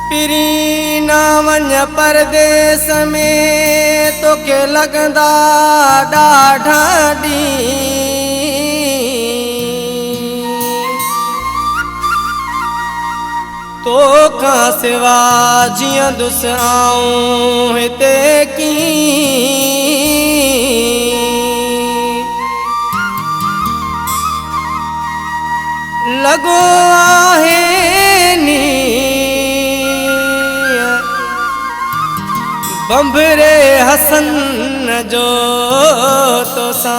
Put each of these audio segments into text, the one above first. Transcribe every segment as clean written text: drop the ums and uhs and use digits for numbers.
पिरी ना वञ परदेस में तोखे लगंदा ॾाढा ॾींहं। तोखां सिवा जीअंदुसि आऊं हिते कीअं लॻो आहे नी बंभरे हसन जो तोसां।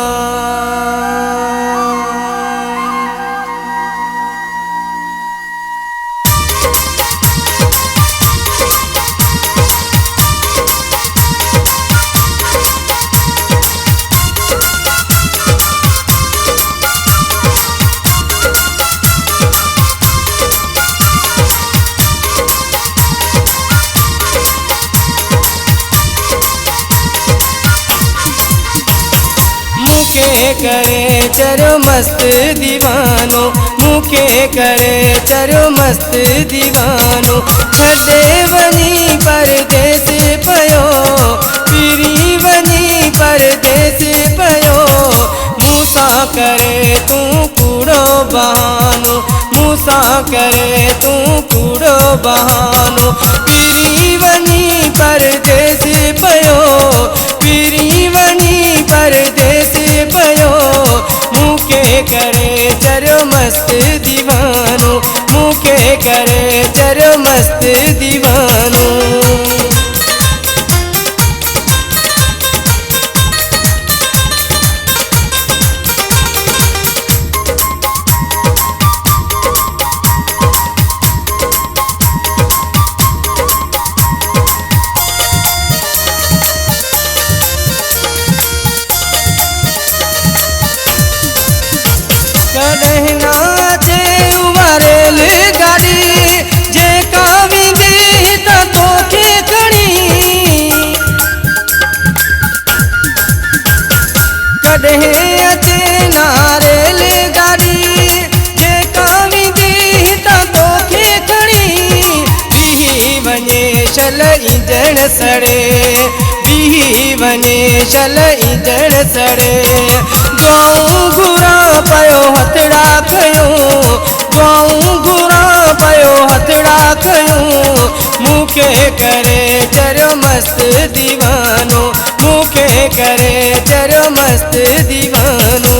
करे चरो मस्त दीवानो मुखे करे चरो मस्त दीवानो छॾे वञी परदेस पयो पिरी वञी परदेस पयो मूंसां करे तूं कूड़ो बहानो मूंसां करे तूं कूड़ो बहानो पिरी वञी परदेस पयो पिरी वञी परदेस पयो मुखे करे चरो मस्त दीवानो मुखे करे चरो मस्त दीवानो। कॾहिं नाचे उवारेल गाड़ी जेका वेंदी त तोखे खणी कॾहिं अचे नारेल गाड़ी जेका वेंदी त तोखे खणी बीही वञे शल ईंदण सड़े बीही वञे शल ईंदण सड़े दुआऊं घुरा पयो हथड़ा कयूं दुआऊं घुरा पयो हथड़ा कयूं मुखे करे चरो मस्त दीवानो मुखे करे चरो मस्त दीवानो।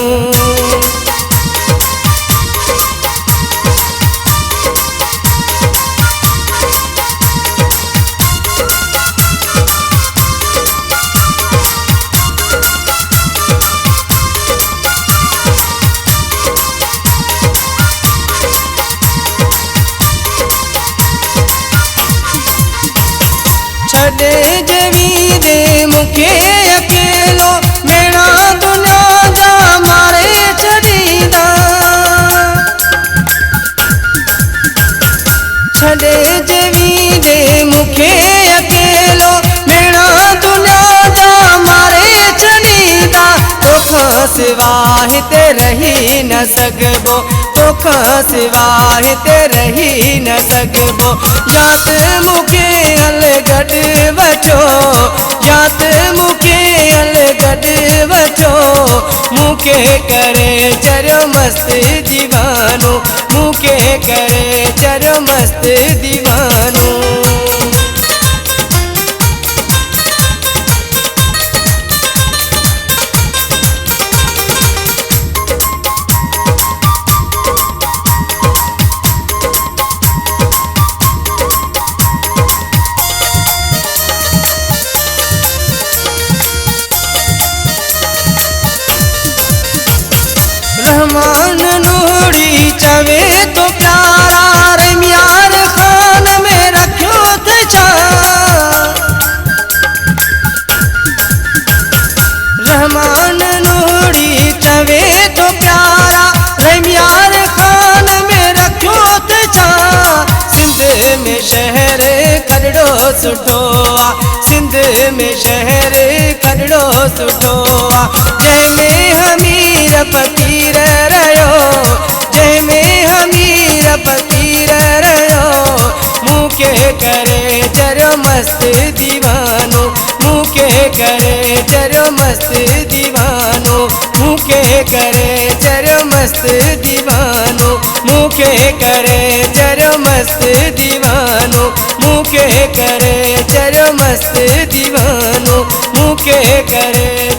छॾे जवी दे मुखे अकेलो मेरा दुनिया जा मारे छॾींदा छॾे जवी दे मुखे अकेलो मेरा दुनिया जा मारे छॾींदा तोखां सिवा हिते रही न सघबो तोखां सिवा हिते रही न सघबो या त मुखे अलगढ वचो या त मुखे अलगढ वचो मुखे करे चरो मस्त दीवानो मुखे करे चरो मस्त दीवानो। रहमान नूरी चवे तो प्यारा रमियार खान में रखियो त छा रहमान नूरी चवे तो प्यारा रमियार खान में रखियो त छा सिंध में शहर खड़ो सुठो आ सिंध में शहर खड़ो सुठो आ जंहिंमें हमीर फकीर रहियो जंहिंमें हमीर फकीर रहियो मुखे करे मस्त दीवानो, मुके करे चरो मस्त दीवानो, मुके करे चरो मस्त दीवानो, मुके करे चरो मस्त दीवानो, मुके करे चरो मस्त दीवानो, मुके करे।